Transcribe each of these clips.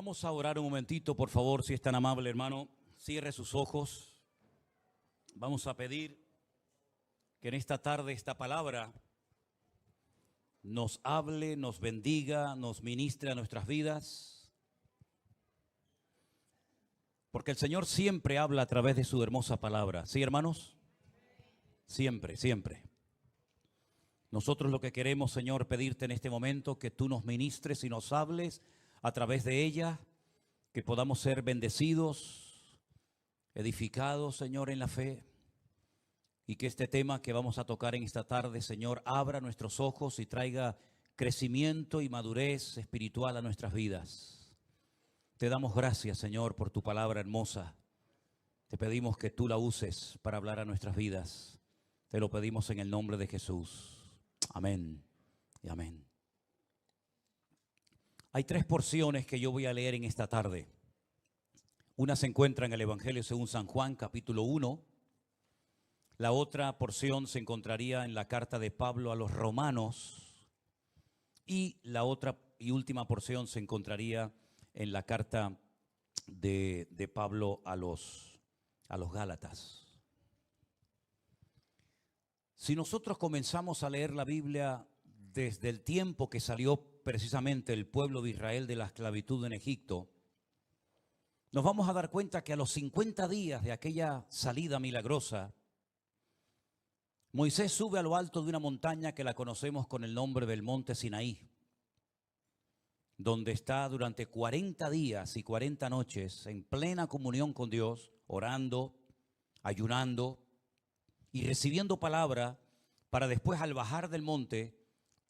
Vamos a orar un momentito, por favor, si es tan amable, hermano. Cierre sus ojos. Vamos a pedir que en esta tarde esta palabra nos hable, nos bendiga, nos ministre a nuestras vidas. Porque el Señor siempre habla a través de su hermosa palabra. ¿Sí, hermanos? Siempre, siempre. Nosotros lo que queremos, Señor, pedirte en este momento que tú nos ministres y nos hables a través de ella, que podamos ser bendecidos, edificados, Señor, en la fe, y que este tema que vamos a tocar en esta tarde, Señor, abra nuestros ojos y traiga crecimiento y madurez espiritual a nuestras vidas. Te damos gracias, Señor, por tu palabra hermosa. Te pedimos que tú la uses para hablar a nuestras vidas. Te lo pedimos en el nombre de Jesús. Amén y amén. Hay tres porciones que yo voy a leer en esta tarde. Una se encuentra en el Evangelio según San Juan, capítulo 1. La otra porción se encontraría en la carta de Pablo a los Romanos. Y la otra y última porción se encontraría en la carta de Pablo a los Gálatas. Si nosotros comenzamos a leer la Biblia desde el tiempo que salió precisamente el pueblo de Israel de la esclavitud en Egipto, nos vamos a dar cuenta que a los 50 días de aquella salida milagrosa, Moisés sube a lo alto de una montaña que la conocemos con el nombre del Monte Sinaí, donde está durante 40 días y 40 noches en plena comunión con Dios, orando, ayunando y recibiendo palabra para después, al bajar del monte,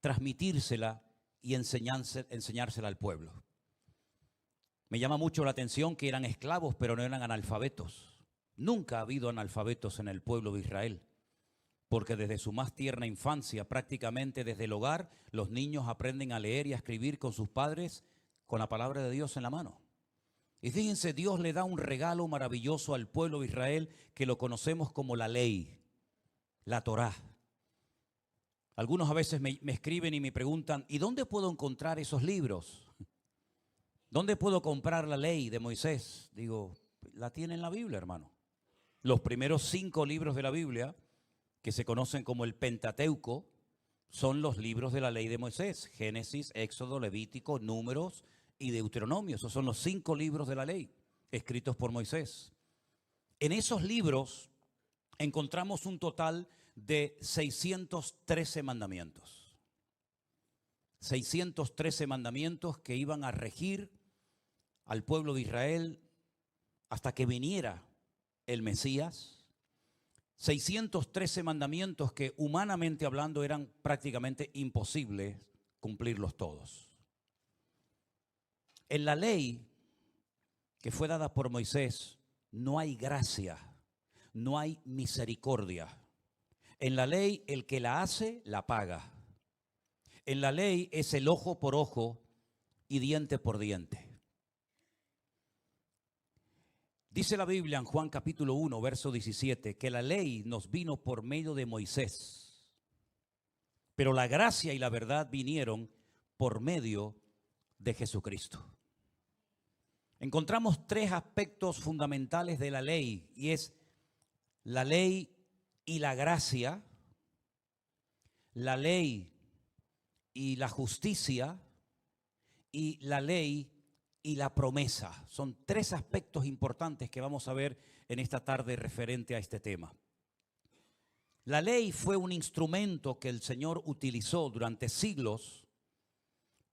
transmitírsela y enseñársela al pueblo. Me llama mucho la atención que eran esclavos, pero no eran analfabetos. Nunca ha habido analfabetos en el pueblo de Israel, porque desde su más tierna infancia, prácticamente desde el hogar, los niños aprenden a leer y a escribir con sus padres con la palabra de Dios en la mano. Y fíjense, Dios le da un regalo maravilloso al pueblo de Israel que lo conocemos como la ley, la Torá. Algunos a veces me escriben y me preguntan, ¿y dónde puedo encontrar esos libros? ¿Dónde puedo comprar la ley de Moisés? Digo, la tiene en la Biblia, hermano. Los primeros 5 libros de la Biblia, que se conocen como el Pentateuco, son los libros de la ley de Moisés. Génesis, Éxodo, Levítico, Números y Deuteronomio. Esos son los 5 libros de la ley, escritos por Moisés. En esos libros encontramos un total de 613 mandamientos. 613 mandamientos que iban a regir al pueblo de Israel hasta que viniera el Mesías. 613 mandamientos que humanamente hablando eran prácticamente imposibles cumplirlos todos. En la ley que fue dada por Moisés no hay gracia, no hay misericordia. En la ley el que la hace, la paga. En la ley es el ojo por ojo y diente por diente. Dice la Biblia en Juan capítulo 1, verso 17, que la ley nos vino por medio de Moisés, pero la gracia y la verdad vinieron por medio de Jesucristo. Encontramos 3 aspectos fundamentales de la ley, y es la ley y la gracia, la ley y la justicia, y la ley y la promesa. Son 3 aspectos importantes que vamos a ver en esta tarde referente a este tema. La ley fue un instrumento que el Señor utilizó durante siglos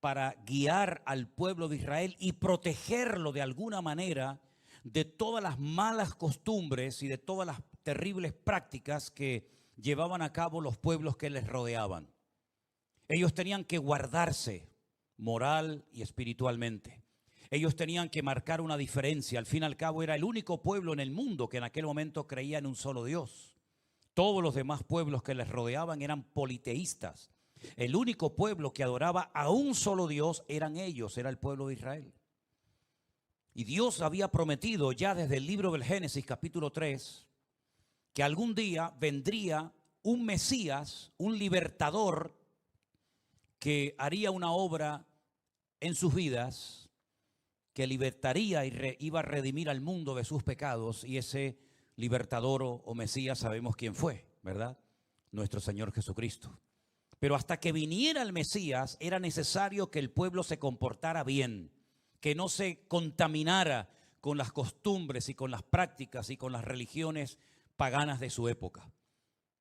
para guiar al pueblo de Israel y protegerlo de alguna manera de todas las malas costumbres y de todas las terribles prácticas que llevaban a cabo los pueblos que les rodeaban. Ellos tenían que guardarse moral y espiritualmente. Ellos tenían que marcar una diferencia. Al fin y al cabo era el único pueblo en el mundo que en aquel momento creía en un solo Dios. Todos los demás pueblos que les rodeaban eran politeístas. El único pueblo que adoraba a un solo Dios eran ellos, era el pueblo de Israel. Y Dios había prometido ya desde el libro del Génesis capítulo 3 que algún día vendría un Mesías, un libertador que haría una obra en sus vidas, que libertaría y iba a redimir al mundo de sus pecados, y ese libertador o Mesías sabemos quién fue, ¿verdad? Nuestro Señor Jesucristo. Pero hasta que viniera el Mesías era necesario que el pueblo se comportara bien, que no se contaminara con las costumbres y con las prácticas y con las religiones paganas de su época.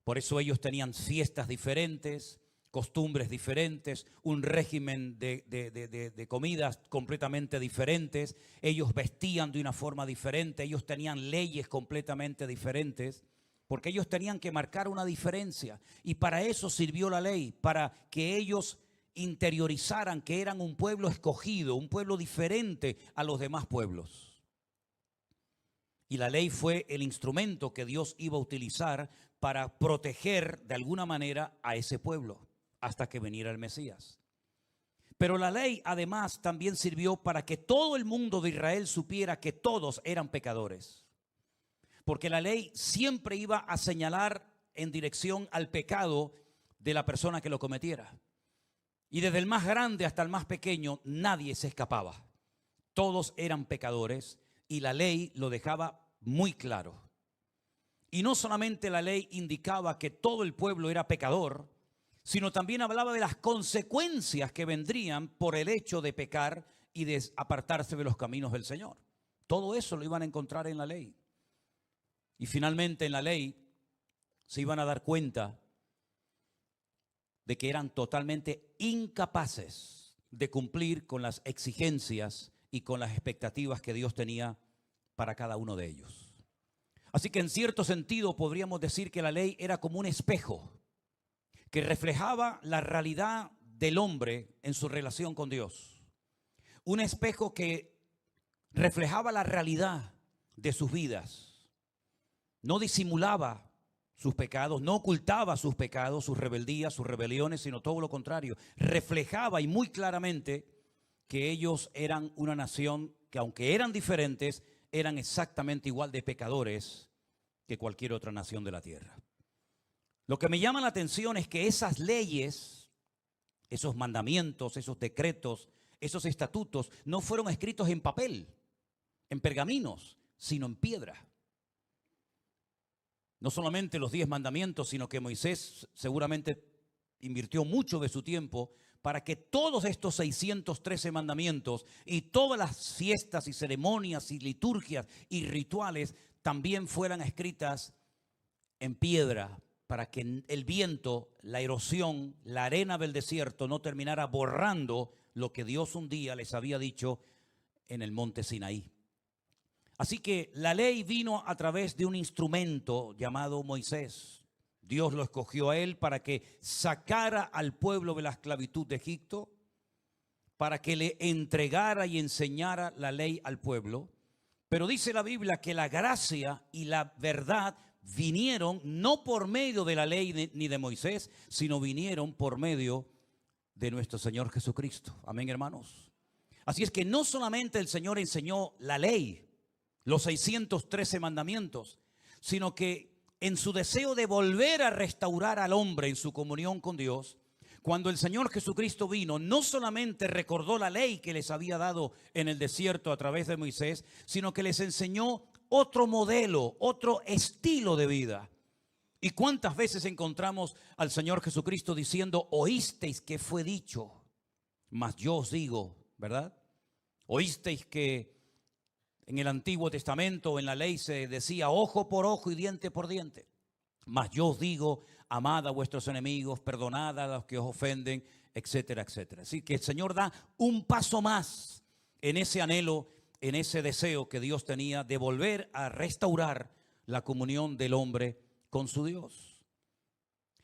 Por eso ellos tenían fiestas diferentes, costumbres diferentes, un régimen de comidas completamente diferentes. Ellos vestían de una forma diferente, ellos tenían leyes completamente diferentes, porque ellos tenían que marcar una diferencia. Y para eso sirvió la ley, para que ellos interiorizaran que eran un pueblo escogido, un pueblo diferente a los demás pueblos. Y la ley fue el instrumento que Dios iba a utilizar para proteger de alguna manera a ese pueblo hasta que viniera el Mesías. Pero la ley además también sirvió para que todo el mundo de Israel supiera que todos eran pecadores. Porque la ley siempre iba a señalar en dirección al pecado de la persona que lo cometiera. Y desde el más grande hasta el más pequeño, nadie se escapaba. Todos eran pecadores y la ley lo dejaba muy claro. Y no solamente la ley indicaba que todo el pueblo era pecador, sino también hablaba de las consecuencias que vendrían por el hecho de pecar y de apartarse de los caminos del Señor. Todo eso lo iban a encontrar en la ley. Y finalmente en la ley se iban a dar cuenta de que eran totalmente incapaces de cumplir con las exigencias y con las expectativas que Dios tenía para cada uno de ellos. Así que en cierto sentido podríamos decir que la ley era como un espejo que reflejaba la realidad del hombre en su relación con Dios. Un espejo que reflejaba la realidad de sus vidas. No disimulaba sus pecados, no ocultaba sus pecados, sus rebeldías, sus rebeliones, sino todo lo contrario. Reflejaba y muy claramente que ellos eran una nación que, aunque eran diferentes, eran exactamente igual de pecadores que cualquier otra nación de la tierra. Lo que me llama la atención es que esas leyes, esos mandamientos, esos decretos, esos estatutos no fueron escritos en papel, en pergaminos, sino en piedra. No solamente los 10 mandamientos, sino que Moisés seguramente invirtió mucho de su tiempo para que todos estos 613 mandamientos y todas las fiestas y ceremonias y liturgias y rituales también fueran escritas en piedra, para que el viento, la erosión, la arena del desierto no terminara borrando lo que Dios un día les había dicho en el monte Sinaí. Así que la ley vino a través de un instrumento llamado Moisés. Dios lo escogió a él para que sacara al pueblo de la esclavitud de Egipto, para que le entregara y enseñara la ley al pueblo. Pero dice la Biblia que la gracia y la verdad vinieron no por medio de la ley ni de Moisés, sino vinieron por medio de nuestro Señor Jesucristo. Amén, hermanos. Así es que no solamente el Señor enseñó la ley, los 613 mandamientos, sino que en su deseo de volver a restaurar al hombre en su comunión con Dios, cuando el Señor Jesucristo vino, no solamente recordó la ley que les había dado en el desierto a través de Moisés, sino que les enseñó otro modelo, otro estilo de vida. ¿Y cuántas veces encontramos al Señor Jesucristo diciendo: oísteis que fue dicho, mas yo os digo, ¿verdad? Oísteis que en el Antiguo Testamento, en la ley se decía ojo por ojo y diente por diente. Mas yo os digo, amad a vuestros enemigos, perdonad a los que os ofenden, etcétera, etcétera. Así que el Señor da un paso más en ese anhelo, en ese deseo que Dios tenía de volver a restaurar la comunión del hombre con su Dios.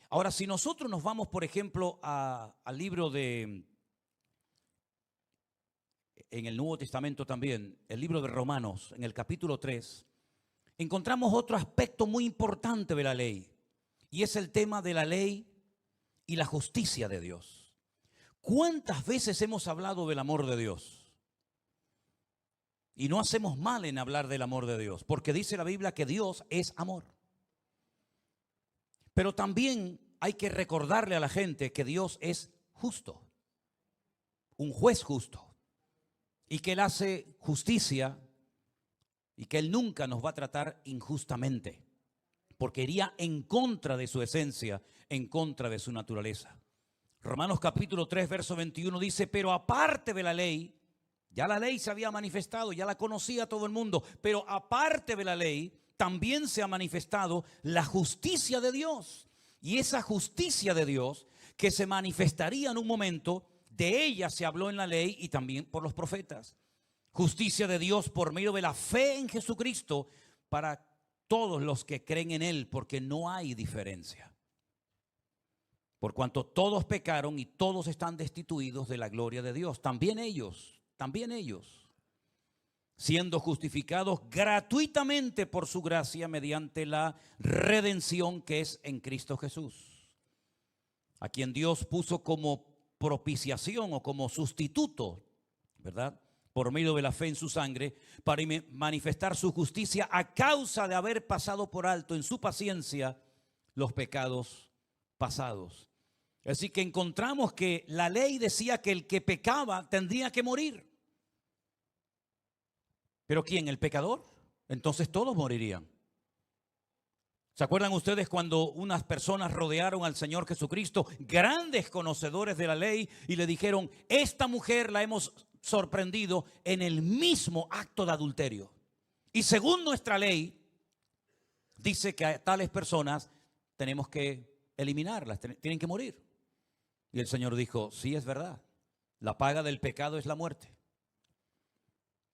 Ahora, si nosotros nos vamos, por ejemplo, al libro de... en el Nuevo Testamento también, el libro de Romanos, en el capítulo 3, encontramos otro aspecto muy importante de la ley, y es el tema de la ley y la justicia de Dios. ¿Cuántas veces hemos hablado del amor de Dios? Y no hacemos mal en hablar del amor de Dios, porque dice la Biblia que Dios es amor. Pero también hay que recordarle a la gente que Dios es justo, un juez justo. Y que Él hace justicia y que Él nunca nos va a tratar injustamente, porque iría en contra de su esencia, en contra de su naturaleza. Romanos capítulo 3, verso 21 dice, pero aparte de la ley, ya la ley se había manifestado, ya la conocía todo el mundo, pero aparte de la ley, también se ha manifestado la justicia de Dios. Y esa justicia de Dios que se manifestaría en un momento, de ella se habló en la ley y también por los profetas. Justicia de Dios por medio de la fe en Jesucristo para todos los que creen en Él, porque no hay diferencia. Por cuanto todos pecaron y todos están destituidos de la gloria de Dios, también ellos, siendo justificados gratuitamente por su gracia mediante la redención que es en Cristo Jesús, a quien Dios puso como propiciación o como sustituto, ¿verdad?, por medio de la fe en su sangre, para manifestar su justicia a causa de haber pasado por alto en su paciencia los pecados pasados. Así que encontramos que la ley decía que el que pecaba tendría que morir. ¿Pero quién? ¿El pecador? Entonces todos morirían. ¿Se acuerdan ustedes cuando unas personas rodearon al Señor Jesucristo, grandes conocedores de la ley, y le dijeron, esta mujer la hemos sorprendido en el mismo acto de adulterio? Y según nuestra ley, dice que a tales personas tenemos que eliminarlas, tienen que morir. Y el Señor dijo, sí, es verdad, la paga del pecado es la muerte.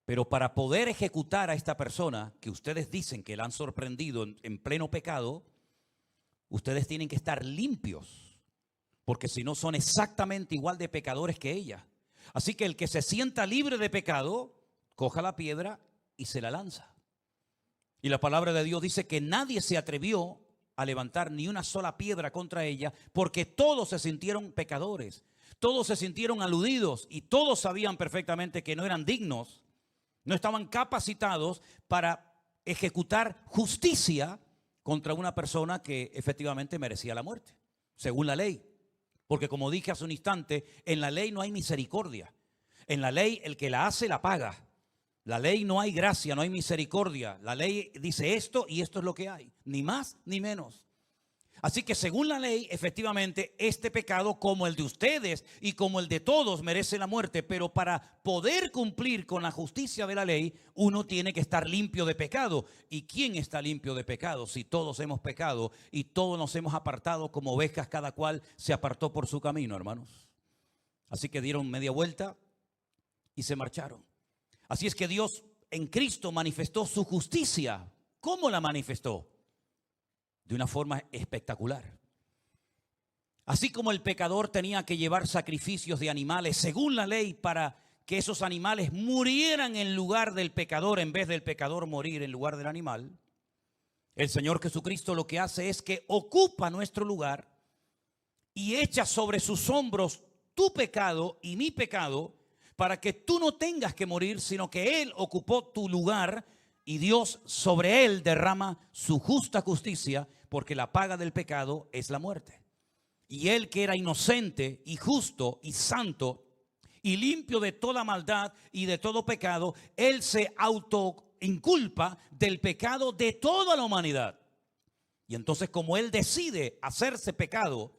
Pero para poder ejecutar a esta persona que ustedes dicen que la han sorprendido en pleno pecado, ustedes tienen que estar limpios, porque si no son exactamente igual de pecadores que ella. Así que el que se sienta libre de pecado, coja la piedra y se la lanza. Y la palabra de Dios dice que nadie se atrevió a levantar ni una sola piedra contra ella, porque todos se sintieron pecadores, todos se sintieron aludidos y todos sabían perfectamente que no eran dignos, no estaban capacitados para ejecutar justicia contra una persona que efectivamente merecía la muerte, según la ley. Porque como dije hace un instante, en la ley no hay misericordia. En la ley el que la hace la paga. La ley no hay gracia, no hay misericordia. La ley dice esto y esto es lo que hay, ni más ni menos. Así que según la ley, efectivamente, este pecado, como el de ustedes y como el de todos, merece la muerte. Pero para poder cumplir con la justicia de la ley, uno tiene que estar limpio de pecado. ¿Y quién está limpio de pecado? Si todos hemos pecado y todos nos hemos apartado como ovejas, cada cual se apartó por su camino, hermanos. Así que dieron media vuelta y se marcharon. Así es que Dios en Cristo manifestó su justicia. ¿Cómo la manifestó? De una forma espectacular. Así como el pecador tenía que llevar sacrificios de animales según la ley para que esos animales murieran en lugar del pecador, en vez del pecador morir en lugar del animal, el Señor Jesucristo lo que hace es que ocupa nuestro lugar y echa sobre sus hombros tu pecado y mi pecado, para que tú no tengas que morir, sino que Él ocupó tu lugar y Dios sobre Él derrama su justa justicia, porque la paga del pecado es la muerte. Y Él, que era inocente y justo y santo y limpio de toda maldad y de todo pecado, Él se autoinculpa del pecado de toda la humanidad. Y entonces, como Él decide hacerse pecado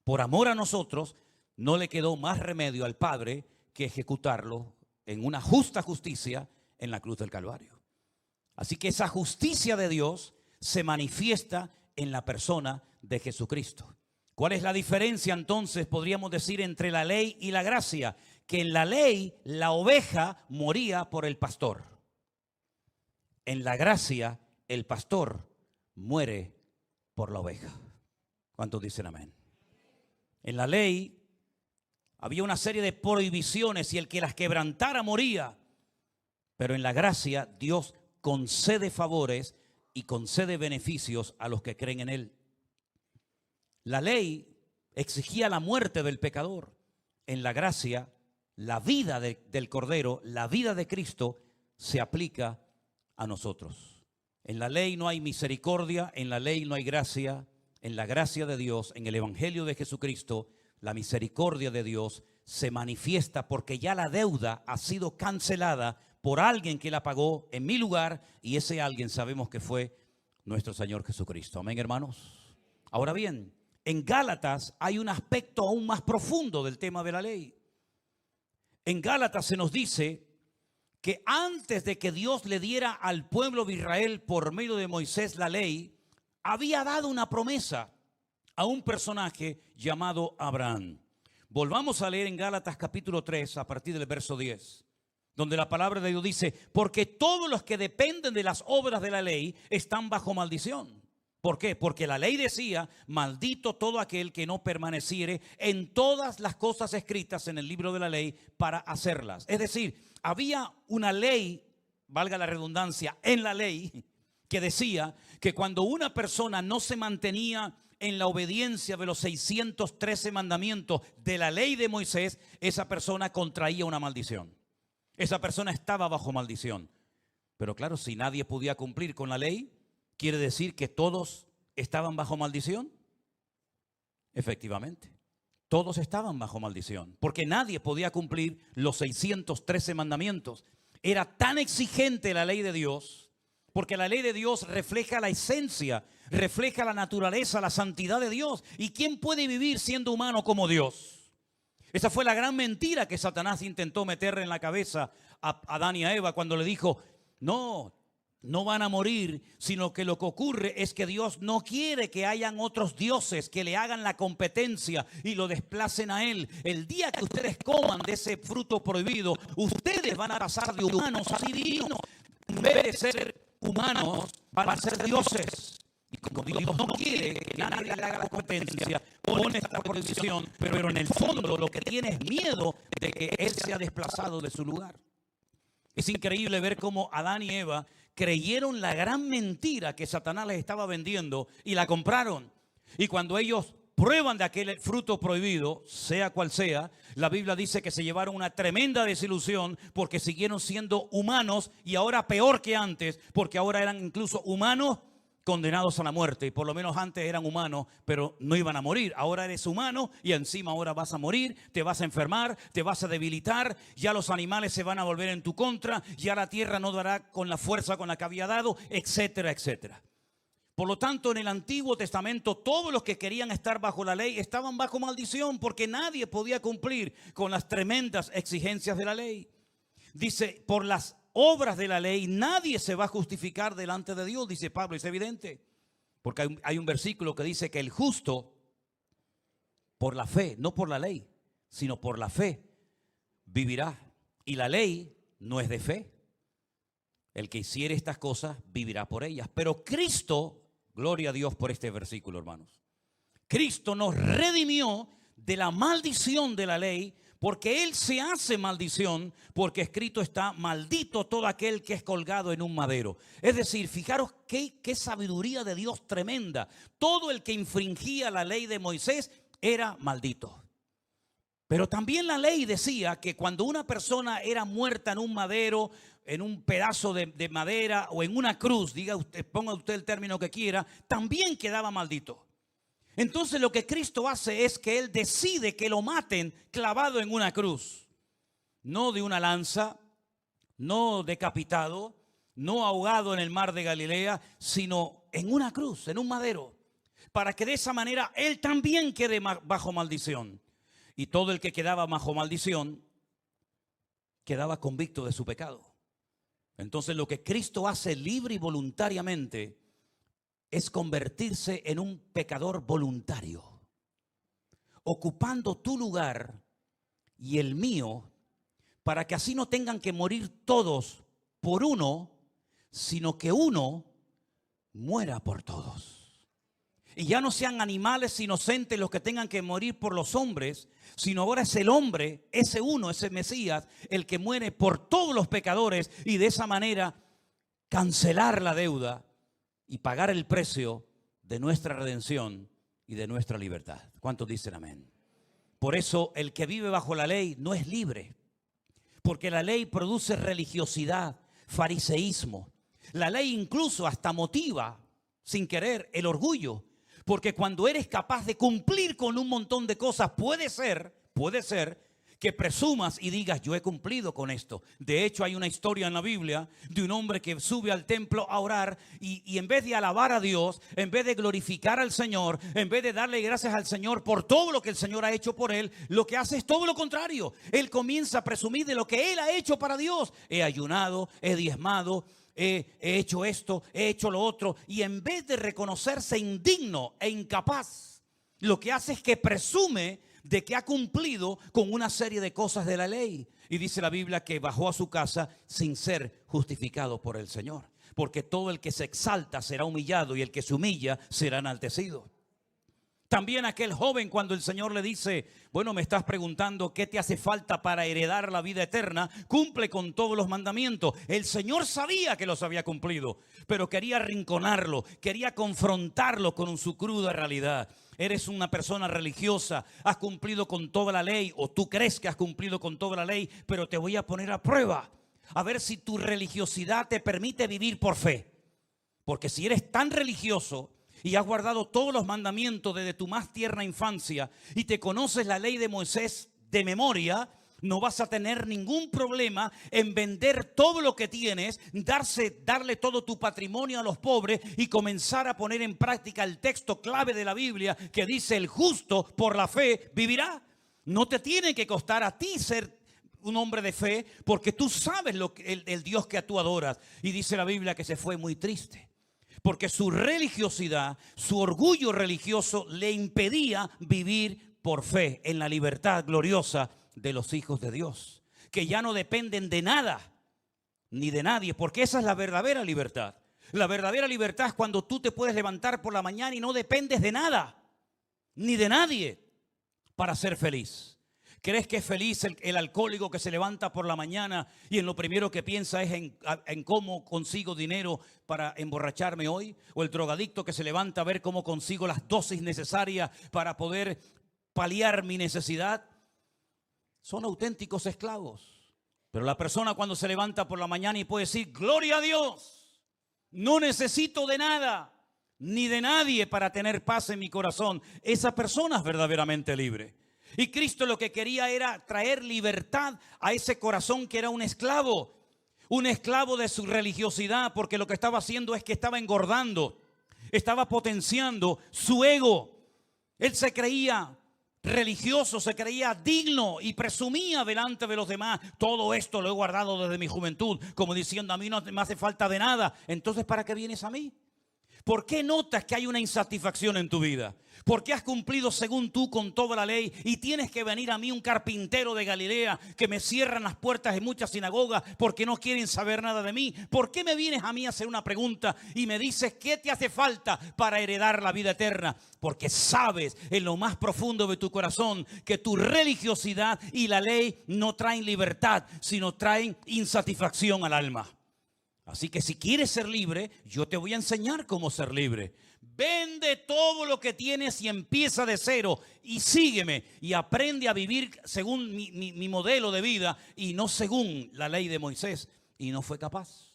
por amor a nosotros, no le quedó más remedio al Padre que ejecutarlo en una justa justicia en la cruz del Calvario. Así que esa justicia de Dios se manifiesta en la persona de Jesucristo. ¿Cuál es la diferencia entonces, podríamos decir, entre la ley y la gracia? Que en la ley la oveja moría por el pastor. En la gracia el pastor muere por la oveja. ¿Cuántos dicen amén? En la ley había una serie de prohibiciones y el que las quebrantara moría. Pero en la gracia Dios concede favores y concede beneficios a los que creen en Él. La ley exigía la muerte del pecador. En la gracia, la vida del Cordero, la vida de Cristo, se aplica a nosotros. En la ley no hay misericordia, en la ley no hay gracia. En la gracia de Dios, en el Evangelio de Jesucristo, la misericordia de Dios se manifiesta porque ya la deuda ha sido cancelada por alguien que la pagó en mi lugar, y ese alguien sabemos que fue nuestro Señor Jesucristo. Amén, hermanos. Ahora bien, en Gálatas hay un aspecto aún más profundo del tema de la ley. En Gálatas se nos dice que antes de que Dios le diera al pueblo de Israel por medio de Moisés la ley, había dado una promesa a un personaje llamado Abraham. Volvamos a leer en Gálatas capítulo 3 a partir del verso 10, donde la palabra de Dios dice: porque todos los que dependen de las obras de la ley están bajo maldición. ¿Por qué? Porque la ley decía: maldito todo aquel que no permaneciere en todas las cosas escritas en el libro de la ley para hacerlas. Es decir, había una ley, valga la redundancia, en la ley que decía que cuando una persona no se mantenía en la obediencia de los 613 mandamientos de la ley de Moisés, esa persona contraía una maldición. Esa persona estaba bajo maldición. Pero claro, si nadie podía cumplir con la ley, ¿quiere decir que todos estaban bajo maldición? Efectivamente, todos estaban bajo maldición, porque nadie podía cumplir los 613 mandamientos. Era tan exigente la ley de Dios, porque la ley de Dios refleja la esencia, refleja la naturaleza, la santidad de Dios. ¿Y quién puede vivir siendo humano como Dios? Esa fue la gran mentira que Satanás intentó meterle en la cabeza a Adán y a Eva cuando le dijo: no van a morir, sino que lo que ocurre es que Dios no quiere que hayan otros dioses que le hagan la competencia y lo desplacen a Él. El día que ustedes coman de ese fruto prohibido, ustedes van a pasar de humanos a divinos. En vez de ser humanos, van a ser dioses. Y como Dios no quiere que nadie le haga la competencia, pone esta prohibición, pero en el fondo lo que tiene es miedo de que Él sea desplazado de su lugar. Es increíble ver cómo Adán y Eva creyeron la gran mentira que Satanás les estaba vendiendo y la compraron. Y cuando ellos prueban de aquel fruto prohibido, sea cual sea, la Biblia dice que se llevaron una tremenda desilusión porque siguieron siendo humanos, y ahora peor que antes, porque ahora eran incluso humanos condenados a la muerte. Y por lo menos antes eran humanos, pero no iban a morir. Ahora eres humano y encima ahora vas a morir, te vas a enfermar, te vas a debilitar, ya los animales se van a volver en tu contra, ya la tierra no dará con la fuerza con la que había dado, etcétera, etcétera. Por lo tanto, en el Antiguo Testamento, todos los que querían estar bajo la ley estaban bajo maldición, porque nadie podía cumplir con las tremendas exigencias de la ley. Dice: por las obras de la ley nadie se va a justificar delante de Dios, dice Pablo. Es evidente, porque hay un versículo que dice que el justo, por la fe, no por la ley, sino por la fe, vivirá. Y la ley no es de fe. El que hiciere estas cosas vivirá por ellas. Pero Cristo, gloria a Dios por este versículo, hermanos, Cristo nos redimió de la maldición de la ley, porque Él se hace maldición, porque escrito está: maldito todo aquel que es colgado en un madero. Es decir, fijaros qué sabiduría de Dios tremenda. Todo el que infringía la ley de Moisés era maldito. Pero también la ley decía que cuando una persona era muerta en un madero, en un pedazo de madera o en una cruz, ponga usted el término que quiera, también quedaba maldito. Entonces lo que Cristo hace es que Él decide que lo maten clavado en una cruz. No de una lanza, no decapitado, no ahogado en el mar de Galilea, sino en una cruz, en un madero, para que de esa manera Él también quede bajo maldición. Y todo el que quedaba bajo maldición quedaba convicto de su pecado. Entonces lo que Cristo hace libre y voluntariamente es convertirse en un pecador voluntario, ocupando tu lugar y el mío, para que así no tengan que morir todos por uno, sino que uno muera por todos. Y ya no sean animales inocentes los que tengan que morir por los hombres, sino ahora es el hombre, ese uno, ese Mesías, el que muere por todos los pecadores, y de esa manera cancelar la deuda y pagar el precio de nuestra redención y de nuestra libertad. ¿Cuántos dicen amén? Por eso el que vive bajo la ley no es libre, porque la ley produce religiosidad, fariseísmo. La ley incluso hasta motiva, sin querer, el orgullo, porque cuando eres capaz de cumplir con un montón de cosas, puede ser que presumas y digas, yo he cumplido con esto. De hecho, hay una historia en la Biblia de un hombre que sube al templo a orar y en vez de alabar a Dios, en vez de glorificar al Señor, en vez de darle gracias al Señor por todo lo que el Señor ha hecho por él, lo que hace es todo lo contrario. Él comienza a presumir de lo que él ha hecho para Dios. He ayunado, he diezmado, he hecho esto, he hecho lo otro. Y en vez de reconocerse indigno e incapaz, lo que hace es que presume de que ha cumplido con una serie de cosas de la ley. Y dice la Biblia que bajó a su casa sin ser justificado por el Señor. Porque todo el que se exalta será humillado y el que se humilla será enaltecido. También aquel joven, cuando el Señor le dice, bueno, me estás preguntando qué te hace falta para heredar la vida eterna, cumple con todos los mandamientos. El Señor sabía que los había cumplido, pero quería arrinconarlo, quería confrontarlo con su cruda realidad. Eres una persona religiosa, has cumplido con toda la ley, o tú crees que has cumplido con toda la ley, pero te voy a poner a prueba, a ver si tu religiosidad te permite vivir por fe. Porque si eres tan religioso y has guardado todos los mandamientos desde tu más tierna infancia y te conoces la ley de Moisés de memoria, no vas a tener ningún problema en vender todo lo que tienes, darle todo tu patrimonio a los pobres y comenzar a poner en práctica el texto clave de la Biblia que dice: el justo por la fe vivirá. No te tiene que costar a ti ser un hombre de fe, porque tú sabes el Dios que tú adoras. Y dice la Biblia que se fue muy triste, porque su religiosidad, su orgullo religioso le impedía vivir por fe en la libertad gloriosa de los hijos de Dios, que ya no dependen de nada ni de nadie, porque esa es la verdadera libertad. La verdadera libertad es cuando tú te puedes levantar por la mañana y no dependes de nada ni de nadie para ser feliz. ¿Crees que es feliz el alcohólico que se levanta por la mañana y en lo primero que piensa es en cómo consigo dinero para emborracharme hoy? ¿O el drogadicto que se levanta a ver cómo consigo las dosis necesarias para poder paliar mi necesidad? Son auténticos esclavos. Pero la persona cuando se levanta por la mañana y puede decir: gloria a Dios, no necesito de nada ni de nadie para tener paz en mi corazón, esa persona es verdaderamente libre. Y Cristo lo que quería era traer libertad a ese corazón que era un esclavo de su religiosidad, porque lo que estaba haciendo es que estaba engordando, estaba potenciando su ego. Él se creía religioso, se creía digno y presumía delante de los demás: todo esto lo he guardado desde mi juventud, como diciendo, a mí no me hace falta de nada. Entonces, ¿para qué vienes a mí? ¿Por qué notas que hay una insatisfacción en tu vida? ¿Por qué has cumplido según tú con toda la ley y tienes que venir a mí, un carpintero de Galilea, que me cierran las puertas de muchas sinagogas porque no quieren saber nada de mí? ¿Por qué me vienes a mí a hacer una pregunta y me dices qué te hace falta para heredar la vida eterna? Porque sabes en lo más profundo de tu corazón que tu religiosidad y la ley no traen libertad, sino traen insatisfacción al alma. Así que si quieres ser libre, yo te voy a enseñar cómo ser libre. Vende todo lo que tienes y empieza de cero y sígueme y aprende a vivir según mi modelo de vida y no según la ley de Moisés. Y no fue capaz,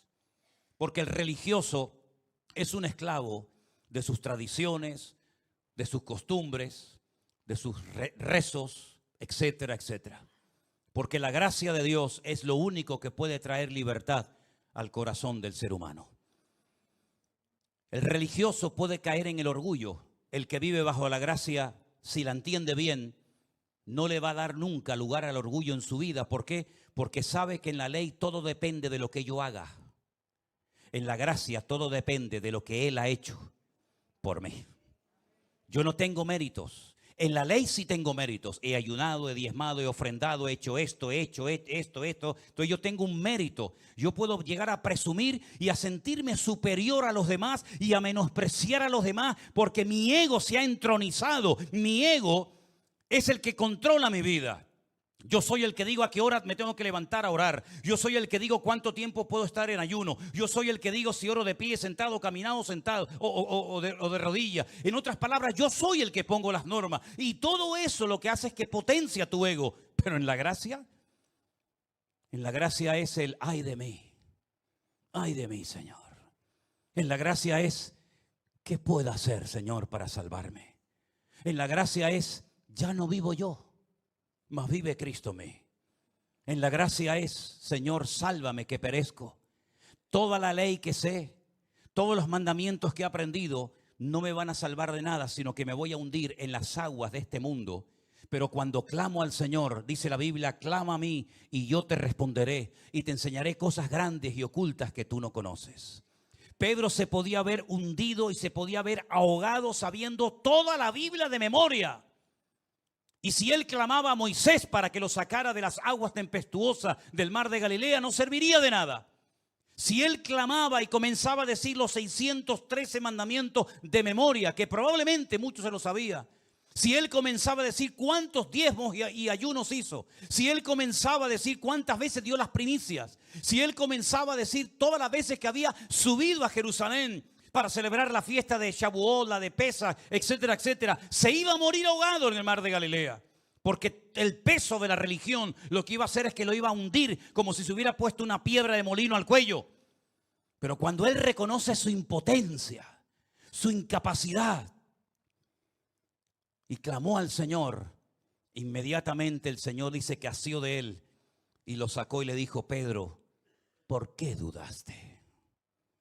porque el religioso es un esclavo de sus tradiciones, de sus costumbres, de sus rezos, etcétera, etcétera. Porque la gracia de Dios es lo único que puede traer libertad al corazón del ser humano. El religioso puede caer en el orgullo. El que vive bajo la gracia, si la entiende bien, no le va a dar nunca lugar al orgullo en su vida. ¿Por qué? Porque sabe que en la ley todo depende de lo que yo haga. En la gracia todo depende de lo que Él ha hecho por mí. Yo no tengo méritos. En la ley sí tengo méritos. He ayunado, he diezmado, he ofrendado, he hecho esto. Entonces yo tengo un mérito. Yo puedo llegar a presumir y a sentirme superior a los demás y a menospreciar a los demás porque mi ego se ha entronizado. Mi ego es el que controla mi vida. Yo soy el que digo a qué hora me tengo que levantar a orar. Yo soy el que digo cuánto tiempo puedo estar en ayuno. Yo soy el que digo si oro de pie, sentado, caminado, sentado o de rodillas. En otras palabras, yo soy el que pongo las normas. Y todo eso lo que hace es que potencia tu ego. Pero en la gracia es el ay de mí, Señor. En la gracia es ¿qué puedo hacer, Señor, para salvarme? En la gracia es ya no vivo yo. mas vive Cristo en mí. En la gracia es, Señor, sálvame que perezco. Toda la ley que sé, todos los mandamientos que he aprendido, no me van a salvar de nada, sino que me voy a hundir en las aguas de este mundo. Pero cuando clamo al Señor, dice la Biblia, clama a mí y yo te responderé y te enseñaré cosas grandes y ocultas que tú no conoces. Pedro se podía haber hundido y se podía haber ahogado sabiendo toda la Biblia de memoria. Y si él clamaba a Moisés para que lo sacara de las aguas tempestuosas del mar de Galilea, no serviría de nada. Si él clamaba y comenzaba a decir los 613 mandamientos de memoria, que probablemente muchos se lo sabía. Si él comenzaba a decir cuántos diezmos y ayunos hizo. Si él comenzaba a decir cuántas veces dio las primicias. Si él comenzaba a decir todas las veces que había subido a Jerusalén para celebrar la fiesta de Shavuot, la de Pesach, etcétera, etcétera, se iba a morir ahogado en el mar de Galilea. Porque el peso de la religión lo que iba a hacer es que lo iba a hundir como si se hubiera puesto una piedra de molino al cuello. Pero cuando él reconoce su impotencia, su incapacidad, y clamó al Señor, inmediatamente el Señor dice que asió de él y lo sacó y le dijo: Pedro, ¿por qué dudaste?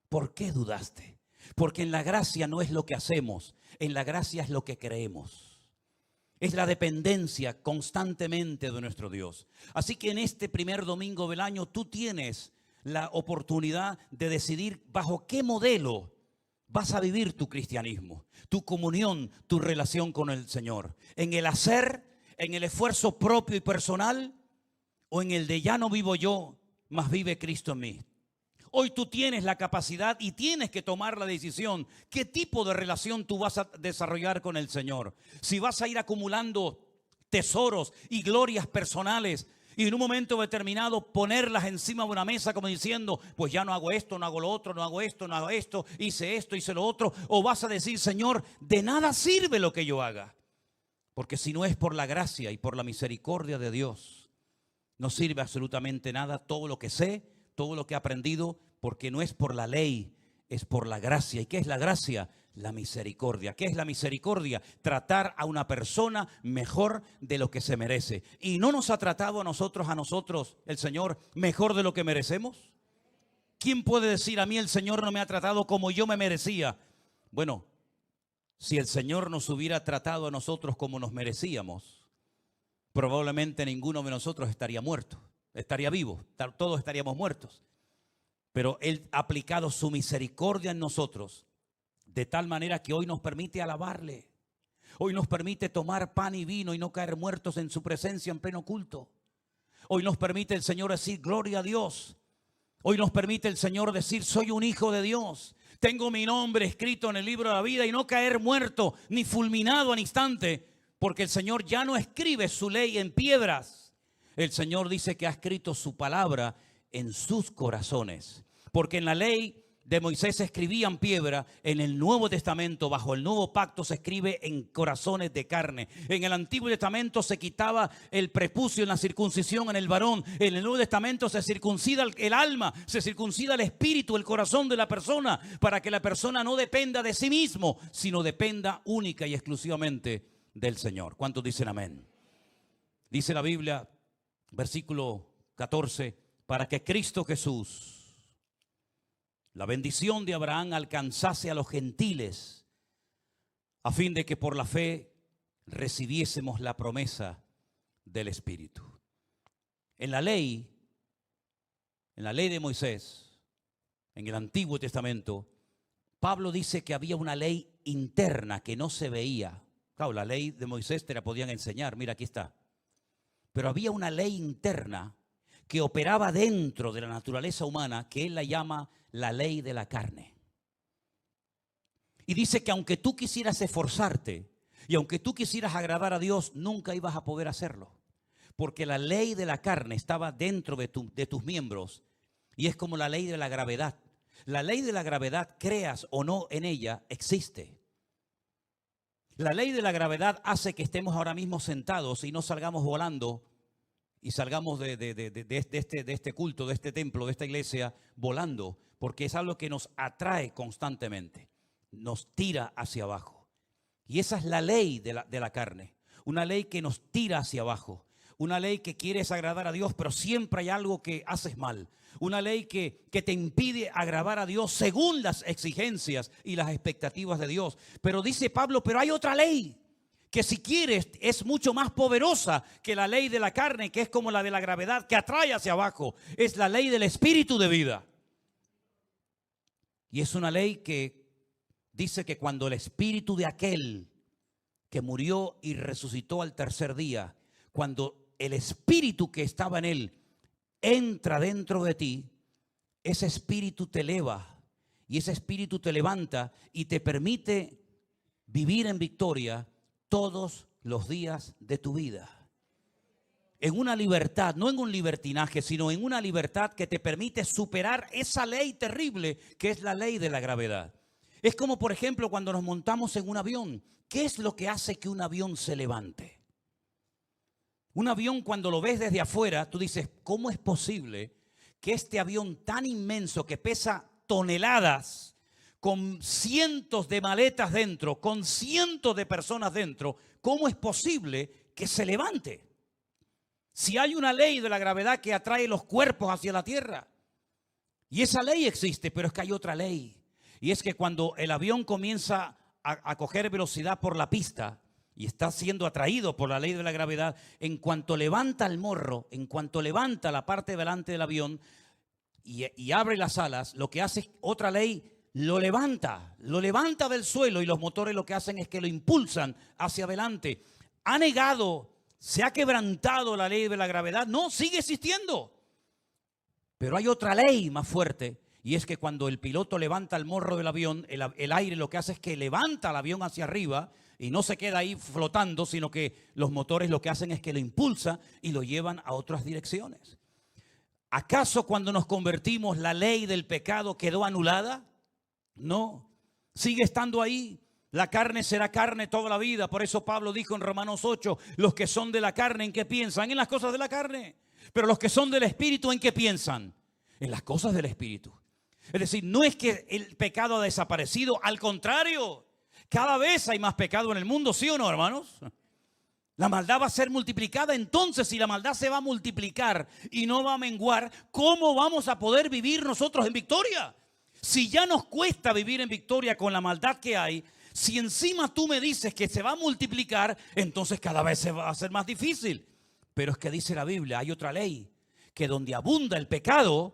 ¿Por qué dudaste? Porque en la gracia no es lo que hacemos, en la gracia es lo que creemos. Es la dependencia constantemente de nuestro Dios. Así que en este primer domingo del año tú tienes la oportunidad de decidir bajo qué modelo vas a vivir tu cristianismo, tu comunión, tu relación con el Señor. En el hacer, en el esfuerzo propio y personal, o en el de ya no vivo yo, mas vive Cristo en mí. Hoy tú tienes la capacidad y tienes que tomar la decisión. ¿Qué tipo de relación tú vas a desarrollar con el Señor? Si vas a ir acumulando tesoros y glorias personales y en un momento determinado ponerlas encima de una mesa como diciendo, pues ya no hago esto, no hago lo otro, no hago esto, hice lo otro. O vas a decir, Señor, de nada sirve lo que yo haga. Porque si no es por la gracia y por la misericordia de Dios, no sirve absolutamente nada todo lo que sé, todo lo que he aprendido, porque no es por la ley, es por la gracia. ¿Y qué es la gracia? La misericordia. ¿Qué es la misericordia? Tratar a una persona mejor de lo que se merece. ¿Y no nos ha tratado a nosotros, el Señor, mejor de lo que merecemos? ¿Quién puede decir, a mí el Señor no me ha tratado como yo me merecía? Bueno, si el Señor nos hubiera tratado a nosotros como nos merecíamos, probablemente ninguno de nosotros estaría muerto, estaría vivo, todos estaríamos muertos. Pero Él ha aplicado su misericordia en nosotros de tal manera que hoy nos permite alabarle. Hoy nos permite tomar pan y vino y no caer muertos en su presencia en pleno culto. Hoy nos permite el Señor decir gloria a Dios. Hoy nos permite el Señor decir soy un hijo de Dios. Tengo mi nombre escrito en el libro de la vida y no caer muerto ni fulminado al instante. Porque el Señor ya no escribe su ley en piedras. El Señor dice que ha escrito su palabra en sus corazones. Porque en la ley de Moisés se escribía en piedra, en el Nuevo Testamento, bajo el nuevo pacto, se escribe en corazones de carne. En el Antiguo Testamento se quitaba el prepucio en la circuncisión en el varón. En el Nuevo Testamento se circuncida el alma, se circuncida el espíritu, el corazón de la persona, para que la persona no dependa de sí mismo, sino dependa única y exclusivamente del Señor. ¿Cuántos dicen amén? Dice la Biblia, versículo 14, para que Cristo Jesús, la bendición de Abraham, alcanzase a los gentiles, a fin de que por la fe recibiésemos la promesa del Espíritu. En la ley de Moisés, en el Antiguo Testamento, Pablo dice que había una ley interna que no se veía. Claro, la ley de Moisés te la podían enseñar, mira, aquí está. Pero había una ley interna que operaba dentro de la naturaleza humana, que él la llama la ley de la carne. Y dice que aunque tú quisieras esforzarte y aunque tú quisieras agradar a Dios, nunca ibas a poder hacerlo. Porque la ley de la carne estaba dentro de tus miembros y es como la ley de la gravedad. La ley de la gravedad, creas o no en ella, existe. La ley de la gravedad hace que estemos ahora mismo sentados y no salgamos volando y salgamos de este culto, de este templo, de esta iglesia, volando, porque es algo que nos atrae constantemente, nos tira hacia abajo. Y esa es la ley de la carne, una ley que nos tira hacia abajo, Una ley que quieres agradar a Dios, pero siempre hay algo que haces mal. Una ley que te impide agradar a Dios según las exigencias y las expectativas de Dios. Pero dice Pablo, pero hay otra ley que si quieres es mucho más poderosa que la ley de la carne, que es como la de la gravedad, que atrae hacia abajo. Es la ley del espíritu de vida. Y es una ley que dice que cuando el espíritu de aquel que murió y resucitó al tercer día, cuando el espíritu que estaba en él entra dentro de ti, ese espíritu te eleva y ese espíritu te levanta y te permite vivir en victoria todos los días de tu vida. En una libertad, no en un libertinaje, sino en una libertad que te permite superar esa ley terrible que es la ley de la gravedad. Es como, por ejemplo, cuando nos montamos en un avión. ¿Qué es lo que hace que un avión se levante? Un avión, cuando lo ves desde afuera, tú dices, ¿cómo es posible que este avión tan inmenso que pesa toneladas, con cientos de maletas dentro, con cientos de personas dentro, cómo es posible que se levante? Si hay una ley de la gravedad que atrae los cuerpos hacia la tierra, y esa ley existe, pero es que hay otra ley, y es que cuando el avión comienza a coger velocidad por la pista y está siendo atraído por la ley de la gravedad, en cuanto levanta el morro, en cuanto levanta la parte de delante del avión y abre las alas, lo que hace es otra ley, lo levanta del suelo, y los motores lo que hacen es que lo impulsan hacia adelante. Ha negado, se ha quebrantado la ley de la gravedad. No, sigue existiendo. Pero hay otra ley más fuerte, y es que cuando el piloto levanta el morro del avión, el aire lo que hace es que levanta el avión hacia arriba y no se queda ahí flotando, sino que los motores lo que hacen es que lo impulsan y lo llevan a otras direcciones. ¿Acaso cuando nos convertimos la ley del pecado quedó anulada? No, sigue estando ahí. La carne será carne toda la vida. Por eso Pablo dijo en Romanos 8, los que son de la carne, ¿en qué piensan? En las cosas de la carne. Pero los que son del Espíritu, ¿en qué piensan? En las cosas del Espíritu. Es decir, no es que el pecado ha desaparecido, al contrario, cada vez hay más pecado en el mundo, ¿sí o no, hermanos? La maldad va a ser multiplicada. Entonces, si la maldad se va a multiplicar y no va a menguar, ¿cómo vamos a poder vivir nosotros en victoria? Si ya nos cuesta vivir en victoria con la maldad que hay, si encima tú me dices que se va a multiplicar, entonces cada vez se va a hacer más difícil. Pero es que dice la Biblia, hay otra ley, que donde abunda el pecado,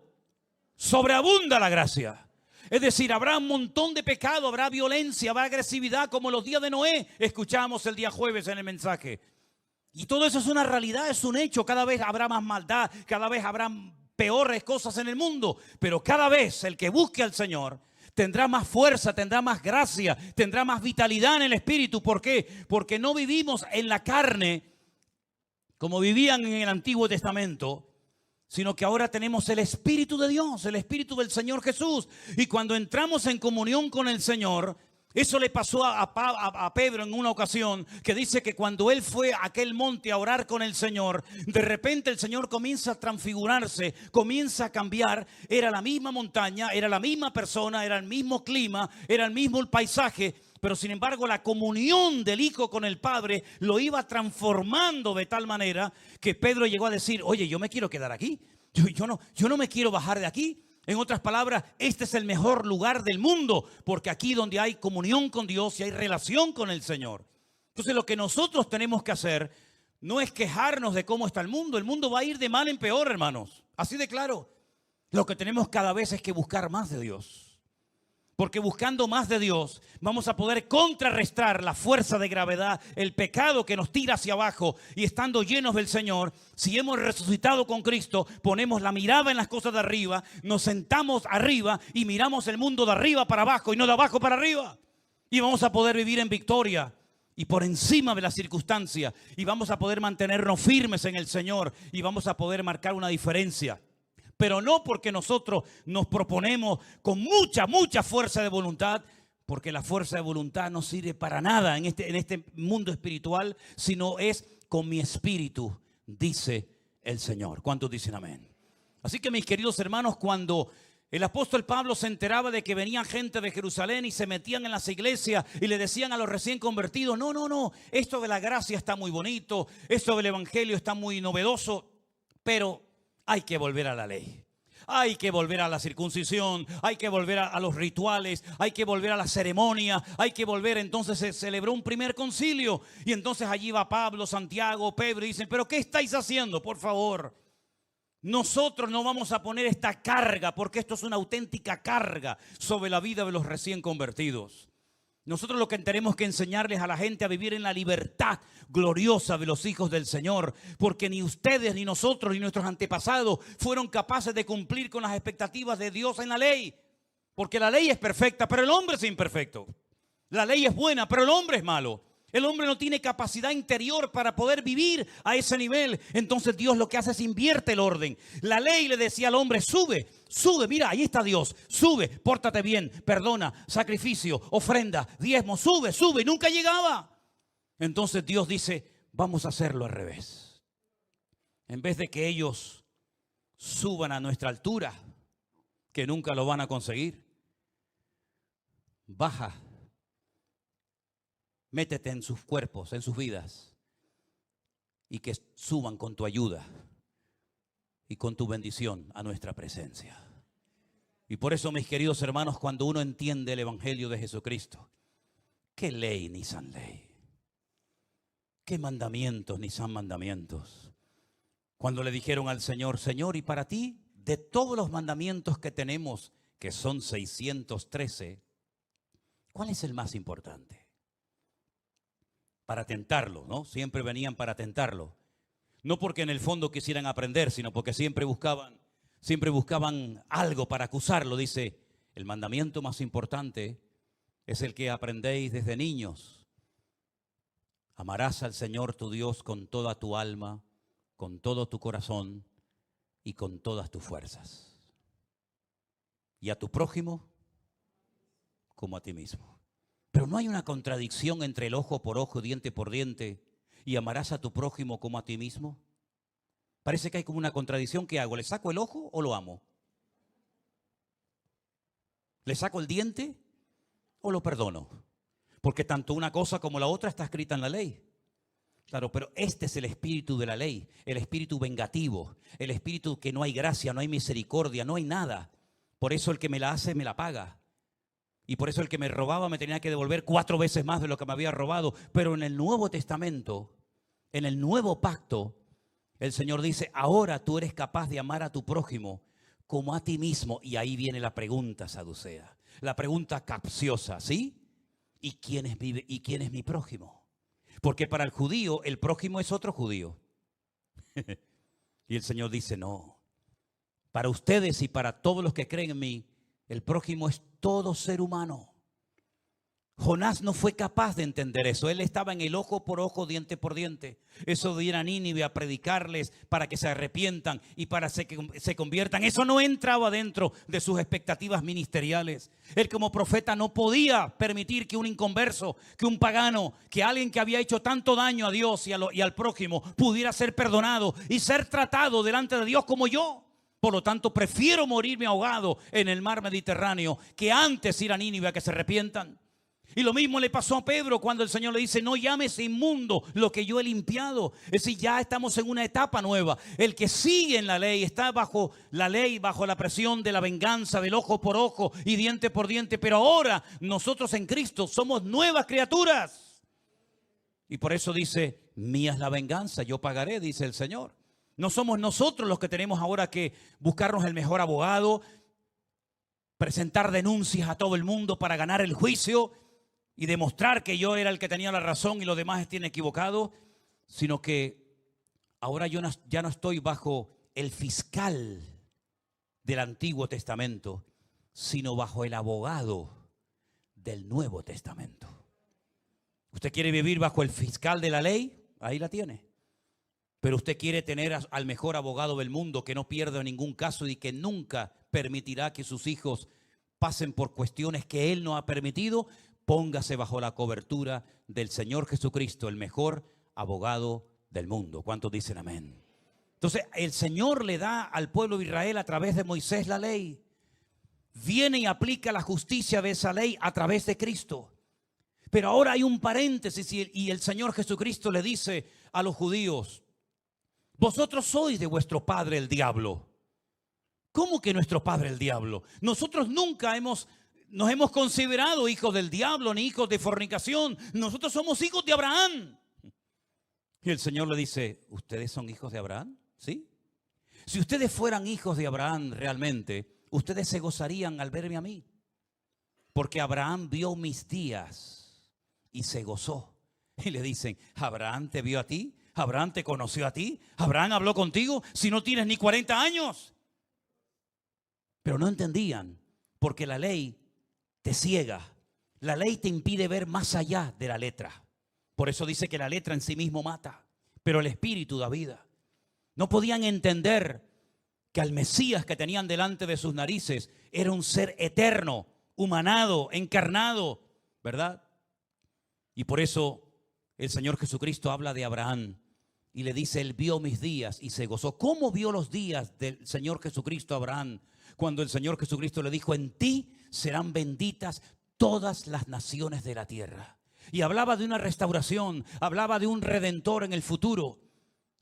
sobreabunda la gracia. Es decir, habrá un montón de pecado, habrá violencia, habrá agresividad, como los días de Noé, escuchamos el día jueves en el mensaje. Y todo eso es una realidad, es un hecho. Cada vez habrá más maldad, cada vez habrá peores cosas en el mundo. Pero cada vez el que busque al Señor tendrá más fuerza, tendrá más gracia, tendrá más vitalidad en el espíritu. ¿Por qué? Porque no vivimos en la carne como vivían en el Antiguo Testamento, sino que ahora tenemos el Espíritu de Dios, el Espíritu del Señor Jesús. Y cuando entramos en comunión con el Señor, eso le pasó a Pedro en una ocasión, que dice que cuando él fue a aquel monte a orar con el Señor, de repente el Señor comienza a transfigurarse, comienza a cambiar. Era la misma montaña, era la misma persona, era el mismo clima, era el mismo paisaje, pero sin embargo la comunión del Hijo con el Padre lo iba transformando de tal manera que Pedro llegó a decir, oye, yo me quiero quedar aquí, yo no me quiero bajar de aquí. En otras palabras, este es el mejor lugar del mundo, porque aquí donde hay comunión con Dios y hay relación con el Señor. Entonces lo que nosotros tenemos que hacer no es quejarnos de cómo está el mundo va a ir de mal en peor, hermanos, así de claro. Lo que tenemos cada vez es que buscar más de Dios. Porque buscando más de Dios vamos a poder contrarrestar la fuerza de gravedad, el pecado que nos tira hacia abajo. Y estando llenos del Señor, si hemos resucitado con Cristo, ponemos la mirada en las cosas de arriba, nos sentamos arriba y miramos el mundo de arriba para abajo y no de abajo para arriba. Y vamos a poder vivir en victoria y por encima de las circunstancias. Y vamos a poder mantenernos firmes en el Señor y vamos a poder marcar una diferencia. Pero no porque nosotros nos proponemos con mucha fuerza de voluntad, porque la fuerza de voluntad no sirve para nada en este mundo espiritual, sino es con mi espíritu, dice el Señor. ¿Cuántos dicen amén? Así que mis queridos hermanos, cuando El apóstol Pablo se enteraba de que venían gente de Jerusalén y se metían en las iglesias y le decían a los recién convertidos, no, esto de la gracia está muy bonito, esto del evangelio está muy novedoso, pero hay que volver a la ley. Hay que volver a la circuncisión, hay que volver a los rituales, hay que volver a la ceremonia, hay que volver. Entonces se celebró un primer concilio y entonces allí va Pablo, Santiago, Pedro y dicen, pero ¿qué estáis haciendo? Por favor, nosotros no vamos a poner esta carga porque esto es una auténtica carga sobre la vida de los recién convertidos. Nosotros lo que tenemos que enseñarles a la gente a vivir en la libertad gloriosa de los hijos del Señor, porque ni ustedes, ni nosotros, ni nuestros antepasados fueron capaces de cumplir con las expectativas de Dios en la ley, porque la ley es perfecta, pero el hombre es imperfecto. La ley es buena, pero el hombre es malo. El hombre no tiene capacidad interior para poder vivir a ese nivel. Entonces Dios lo que hace es invierte el orden. La ley le decía al hombre, sube, mira, ahí está Dios. Sube, pórtate bien, perdona, sacrificio, ofrenda, diezmo, sube, y nunca llegaba. Entonces Dios dice, vamos a hacerlo al revés. En vez de que ellos suban a nuestra altura, que nunca lo van a conseguir, baja. Métete en sus cuerpos, en sus vidas, y que suban con tu ayuda y con tu bendición a nuestra presencia. Y por eso, mis queridos hermanos, cuando uno entiende el evangelio de Jesucristo, qué ley ni san ley, qué mandamientos ni san mandamientos. Cuando le dijeron al Señor, Señor, y para ti, de todos los mandamientos que tenemos, que son 613, ¿cuál es el más importante? Para tentarlo, ¿no? Siempre venían para tentarlo. No porque en el fondo quisieran aprender, sino porque siempre buscaban algo para acusarlo. Dice, el mandamiento más importante es el que aprendéis desde niños. Amarás al Señor tu Dios con toda tu alma, con todo tu corazón y con todas tus fuerzas. Y a tu prójimo como a ti mismo. Pero no hay una contradicción entre el ojo por ojo, diente por diente y amarás a tu prójimo como a ti mismo. Parece que hay como una contradicción. ¿Qué hago? ¿Le saco el ojo o lo amo? ¿Le saco el diente o lo perdono? Porque tanto una cosa como la otra está escrita en la ley. Claro, pero este es el espíritu de la ley, el espíritu vengativo, el espíritu que no hay gracia, no hay misericordia, no hay nada. Por eso el que me la hace me la paga. Y por eso el que me robaba me tenía que devolver 4 veces más de lo que me había robado. Pero en el Nuevo Testamento, en el Nuevo Pacto, el Señor dice, ahora tú eres capaz de amar a tu prójimo como a ti mismo. Y ahí viene la pregunta saducea, la pregunta capciosa, ¿sí? ¿Y quién es mi prójimo? Porque para el judío, el prójimo es otro judío. Y el Señor dice, no, para ustedes y para todos los que creen en mí, el prójimo es todo ser humano. Jonás no fue capaz de entender eso. Él estaba en el ojo por ojo, diente por diente. Eso de ir a Nínive a predicarles para que se arrepientan y para que se conviertan. Eso no entraba dentro de sus expectativas ministeriales. Él como profeta no podía permitir que un inconverso, que un pagano, que alguien que había hecho tanto daño a Dios y al prójimo pudiera ser perdonado y ser tratado delante de Dios como yo. Por lo tanto, prefiero morirme ahogado en el mar Mediterráneo que antes ir a Nínive a que se arrepientan. Y lo mismo le pasó a Pedro cuando el Señor le dice, no llames inmundo lo que yo he limpiado. Es decir, ya estamos en una etapa nueva. El que sigue en la ley está bajo la ley, bajo la presión de la venganza, del ojo por ojo y diente por diente. Pero ahora nosotros en Cristo somos nuevas criaturas. Y por eso dice, mía es la venganza, yo pagaré, dice el Señor. No somos nosotros los que tenemos ahora que buscarnos el mejor abogado, presentar denuncias a todo el mundo para ganar el juicio y demostrar que yo era el que tenía la razón y los demás estén equivocados, sino que ahora yo ya no estoy bajo el fiscal del Antiguo Testamento, sino bajo el abogado del Nuevo Testamento. ¿Usted quiere vivir bajo el fiscal de la ley? Ahí la tiene. Pero usted quiere tener al mejor abogado del mundo que no pierda ningún caso y que nunca permitirá que sus hijos pasen por cuestiones que él no ha permitido. Póngase bajo la cobertura del Señor Jesucristo, el mejor abogado del mundo. ¿Cuántos dicen amén? Entonces el Señor le da al pueblo de Israel a través de Moisés la ley. viene y aplica la justicia de esa ley a través de Cristo. Pero ahora hay un paréntesis y el Señor Jesucristo le dice a los judíos: vosotros sois de vuestro padre el diablo. ¿Cómo que nuestro padre el diablo? Nosotros nunca nos hemos considerado hijos del diablo ni hijos de fornicación. Nosotros somos hijos de Abraham. Y el Señor le dice: ¿ustedes son hijos de Abraham? ¿Sí? Si ustedes fueran hijos de Abraham realmente, ustedes se gozarían al verme a mí. Porque Abraham vio mis días y se gozó. Y le dicen: ¿Abraham te vio a ti? ¿Abraham te conoció a ti? ¿Abraham habló contigo si no tienes ni 40 años? Pero no entendían, porque la ley te ciega. La ley te impide ver más allá de la letra. Por eso dice que la letra en sí mismo mata, pero el espíritu da vida. No podían entender que al Mesías que tenían delante de sus narices era un ser eterno, humanado, encarnado, ¿verdad? Y por eso el Señor Jesucristo habla de Abraham y le dice: él vio mis días y se gozó. ¿Cómo vio los días del Señor Jesucristo a Abraham? Cuando el Señor Jesucristo le dijo: en ti serán benditas todas las naciones de la tierra. Y hablaba de una restauración, hablaba de un redentor en el futuro.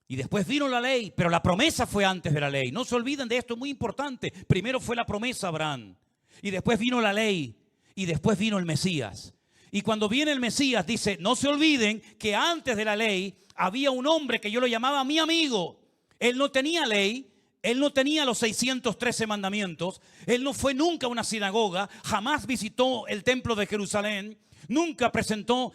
Y después vino la ley, pero la promesa fue antes de la ley. No se olviden de esto, es muy importante. Primero fue la promesa a Abraham, y después vino la ley, y después vino el Mesías. Y cuando viene el Mesías, dice: no se olviden que antes de la ley había un hombre que yo lo llamaba mi amigo. Él no tenía ley, él no tenía los 613 mandamientos, él no fue nunca a una sinagoga, jamás visitó el templo de Jerusalén, nunca presentó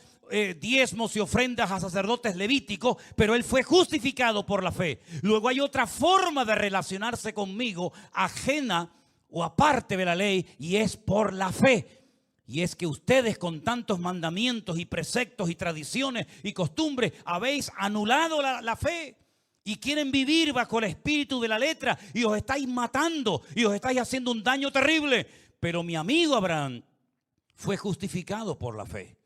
diezmos y ofrendas a sacerdotes levíticos, pero él fue justificado por la fe. Luego hay otra forma de relacionarse conmigo, ajena o aparte de la ley, y es por la fe. Y es que ustedes, con tantos mandamientos y preceptos y tradiciones y costumbres, habéis anulado la fe y quieren vivir bajo el espíritu de la letra, y os estáis matando y os estáis haciendo un daño terrible. Pero mi amigo Abraham fue justificado por la fe.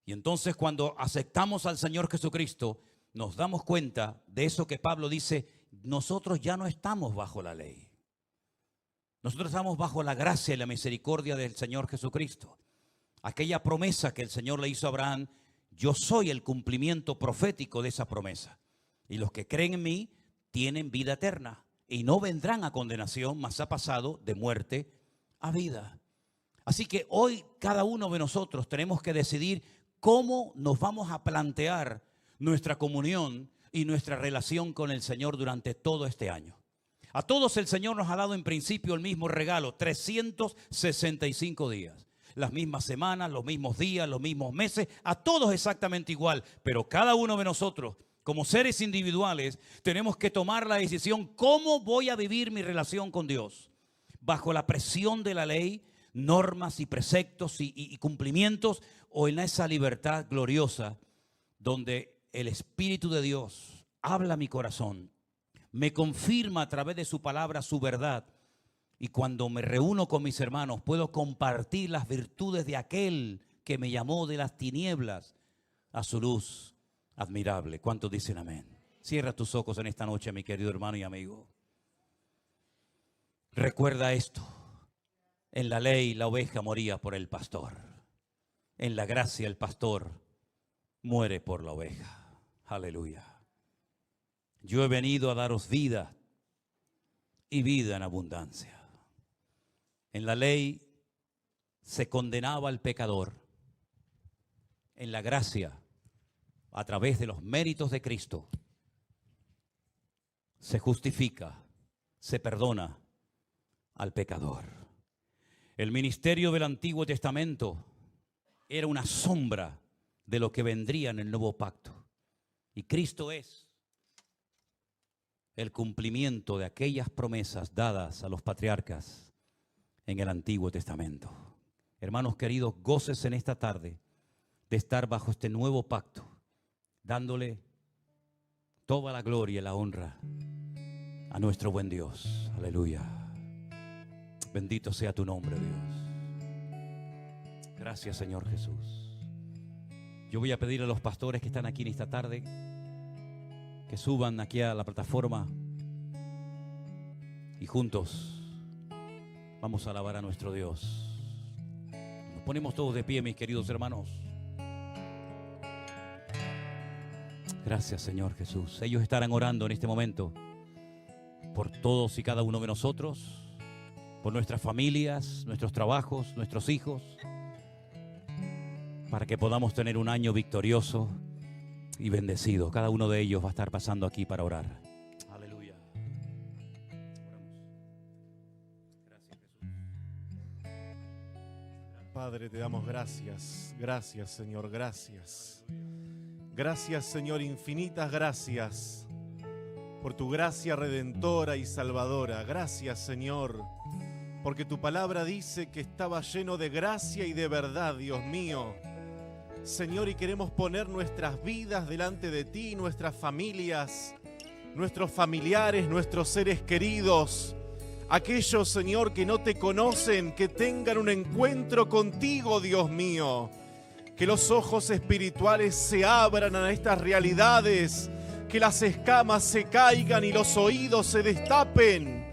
Y entonces, cuando aceptamos al Señor Jesucristo, nos damos cuenta de eso que Pablo dice: nosotros ya no estamos bajo la ley. Nosotros estamos bajo la gracia y la misericordia del Señor Jesucristo. Aquella promesa que el Señor le hizo a Abraham, yo soy el cumplimiento profético de esa promesa. Y los que creen en mí tienen vida eterna y no vendrán a condenación, mas ha pasado de muerte a vida. Así que hoy cada uno de nosotros tenemos que decidir cómo nos vamos a plantear nuestra comunión y nuestra relación con el Señor durante todo este año. A todos el Señor nos ha dado en principio el mismo regalo: 365 días. Las mismas semanas, los mismos días, los mismos meses, a todos exactamente igual. Pero cada uno de nosotros, como seres individuales, tenemos que tomar la decisión: ¿cómo voy a vivir mi relación con Dios? ¿Bajo la presión de la ley, normas y preceptos y cumplimientos, o en esa libertad gloriosa donde el Espíritu de Dios habla a mi corazón, me confirma a través de su palabra su verdad, y cuando me reúno con mis hermanos puedo compartir las virtudes de aquel que me llamó de las tinieblas a su luz admirable? ¿Cuántos dicen amén? Cierra tus ojos en esta noche, mi querido hermano y amigo. Recuerda esto: en la ley la oveja moría por el pastor, en la gracia el pastor muere por la oveja. Aleluya. Yo he venido a daros vida y vida en abundancia. En la ley se condenaba al pecador. En la gracia, a través de los méritos de Cristo, se justifica, se perdona al pecador. El ministerio del Antiguo Testamento era una sombra de lo que vendría en el nuevo pacto. Y Cristo es el cumplimiento de aquellas promesas dadas a los patriarcas en el Antiguo Testamento. Hermanos queridos, gócese en esta tarde de estar bajo este nuevo pacto, dándole toda la gloria y la honra a nuestro buen Dios. Aleluya. Bendito sea tu nombre, Dios. Gracias, Señor Jesús. Yo voy a pedir a los pastores que están aquí en esta tarde que suban aquí a la plataforma y juntos Vamos a alabar a nuestro Dios. Nos ponemos todos de pie, mis queridos hermanos. Gracias, Señor Jesús. Ellos estarán orando en este momento por todos y cada uno de nosotros, por nuestras familias, nuestros trabajos, nuestros hijos, para que podamos tener un año victorioso y bendecido. Cada uno de ellos va a estar pasando aquí para orar. Aleluya. Gracias, Jesús. Padre, te damos gracias. Gracias, Señor, gracias. Gracias, Señor, infinitas gracias por tu gracia redentora y salvadora. Gracias, Señor, porque tu palabra dice que estaba lleno de gracia y de verdad, Dios mío. Señor, y queremos poner nuestras vidas delante de ti, nuestras familias, nuestros familiares, nuestros seres queridos, aquellos, Señor, que no te conocen, que tengan un encuentro contigo, Dios mío. Que los ojos espirituales se abran a estas realidades, que las escamas se caigan y los oídos se destapen.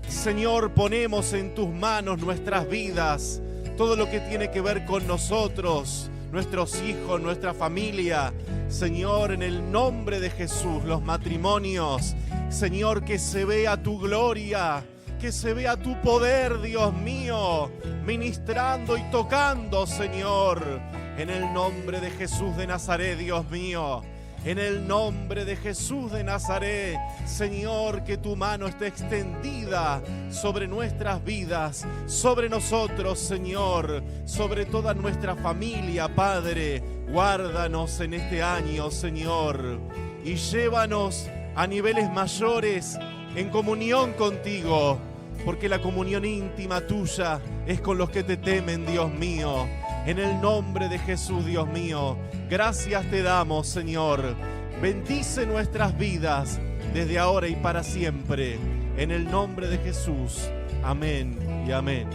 Señor, ponemos en tus manos nuestras vidas, todo lo que tiene que ver con nosotros, nuestros hijos, nuestra familia. Señor, en el nombre de Jesús, los matrimonios, Señor, que se vea tu gloria, que se vea tu poder, Dios mío, ministrando y tocando, Señor. En el nombre de Jesús de Nazaret, Dios mío. En el nombre de Jesús de Nazaret, Señor, que tu mano esté extendida sobre nuestras vidas, sobre nosotros, Señor, sobre toda nuestra familia, Padre. Guárdanos en este año, Señor, y llévanos a niveles mayores en comunión contigo, porque la comunión íntima tuya es con los que te temen, Dios mío. En el nombre de Jesús, Dios mío, gracias te damos, Señor. Bendice nuestras vidas desde ahora y para siempre. En el nombre de Jesús. Amén y amén.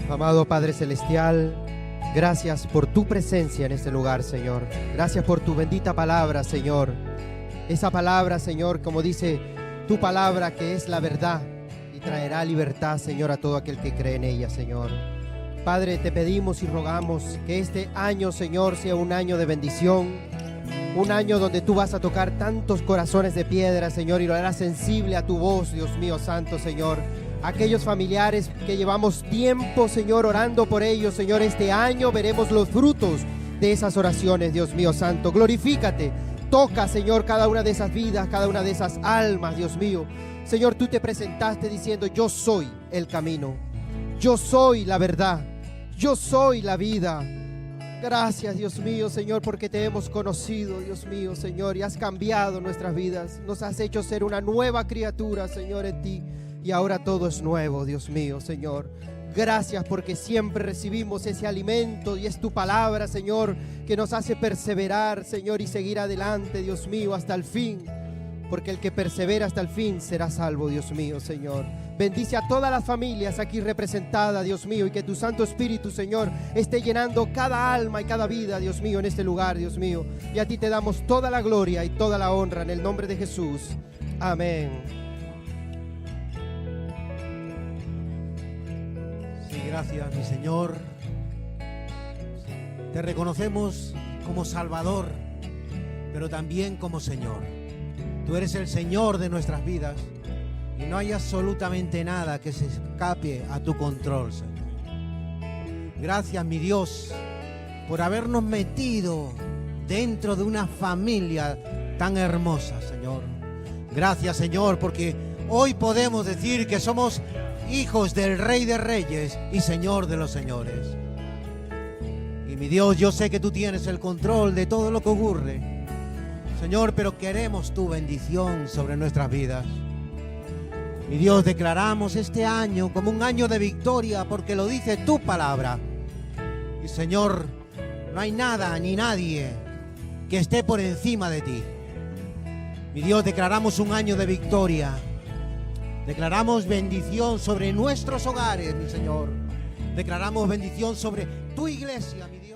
Amado Padre Celestial, gracias por tu presencia en este lugar, Señor. Gracias por tu bendita palabra, Señor. Esa palabra, Señor, como dice tu palabra, que es la verdad, traerá libertad, Señor, a todo aquel que cree en ella, Señor. Padre, te pedimos y rogamos que este año, Señor, sea un año de bendición, un año donde tú vas a tocar tantos corazones de piedra, Señor, y lo harás sensible a tu voz, Dios mío santo, Señor. Aquellos familiares que llevamos tiempo, Señor, orando por ellos, Señor, este año veremos los frutos de esas oraciones, Dios mío santo. Glorifícate, toca, Señor, cada una de esas vidas, cada una de esas almas, Dios mío. Señor, tú te presentaste diciendo: yo soy el camino, yo soy la verdad, yo soy la vida. Gracias, Dios mío, Señor, porque te hemos conocido, Dios mío, Señor, y has cambiado nuestras vidas. Nos has hecho ser una nueva criatura, Señor, en ti. Y ahora todo es nuevo, Dios mío, Señor. Gracias porque siempre recibimos ese alimento y es tu palabra, Señor, que nos hace perseverar, Señor, y seguir adelante, Dios mío, hasta el fin. Porque el que persevera hasta el fin será salvo, Dios mío, Señor. Bendice a todas las familias aquí representadas, Dios mío, y que tu Santo Espíritu, Señor, esté llenando cada alma y cada vida, Dios mío, en este lugar, Dios mío. Y a ti te damos toda la gloria y toda la honra en el nombre de Jesús. Amén. Sí, gracias, mi Señor. Te reconocemos como Salvador, pero también como Señor. Tú eres el Señor de nuestras vidas y no hay absolutamente nada que se escape a tu control, Señor. Gracias, mi Dios, por habernos metido dentro de una familia tan hermosa, Señor. Gracias, Señor, porque hoy podemos decir que somos hijos del Rey de Reyes y Señor de los Señores. Y mi Dios, yo sé que tú tienes el control de todo lo que ocurre, Señor, pero queremos tu bendición sobre nuestras vidas. Mi Dios, declaramos este año como un año de victoria porque lo dice tu palabra. Y Señor, no hay nada ni nadie que esté por encima de ti. Mi Dios, declaramos un año de victoria. Declaramos bendición sobre nuestros hogares, mi Señor. Declaramos bendición sobre tu iglesia, mi Dios.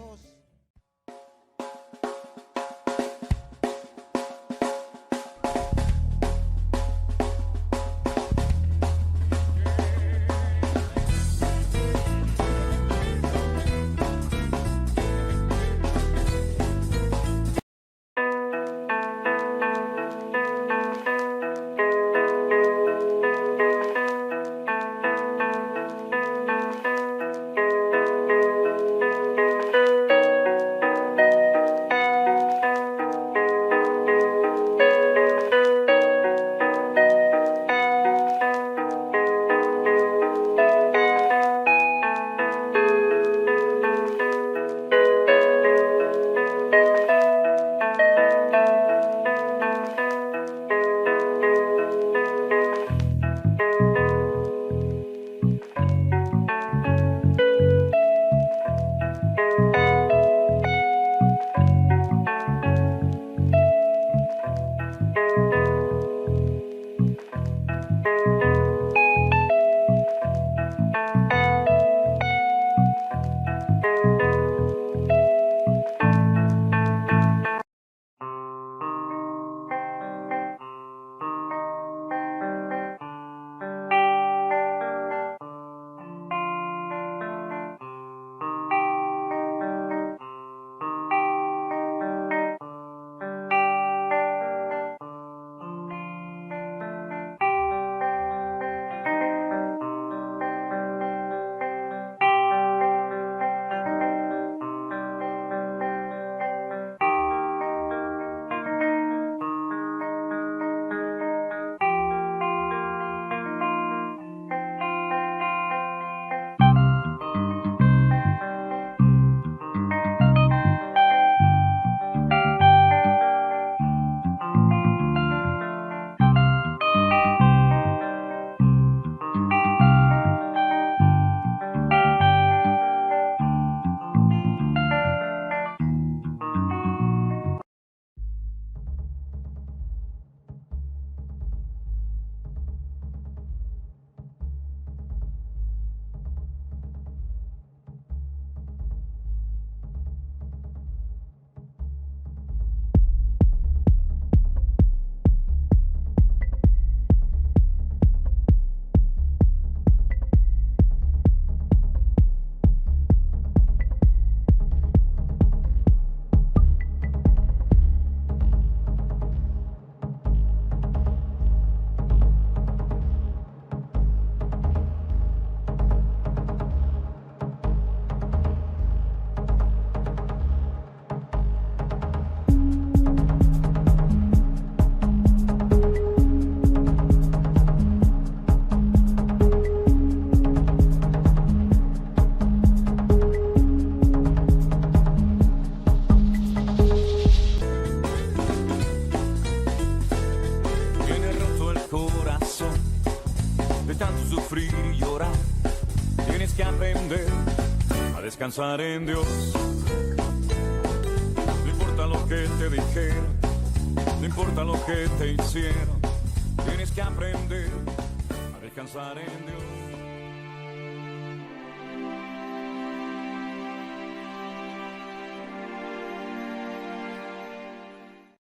descansar en Dios. No importa lo que te dijeron, no importa lo que te hicieron, tienes que aprender a descansar en Dios.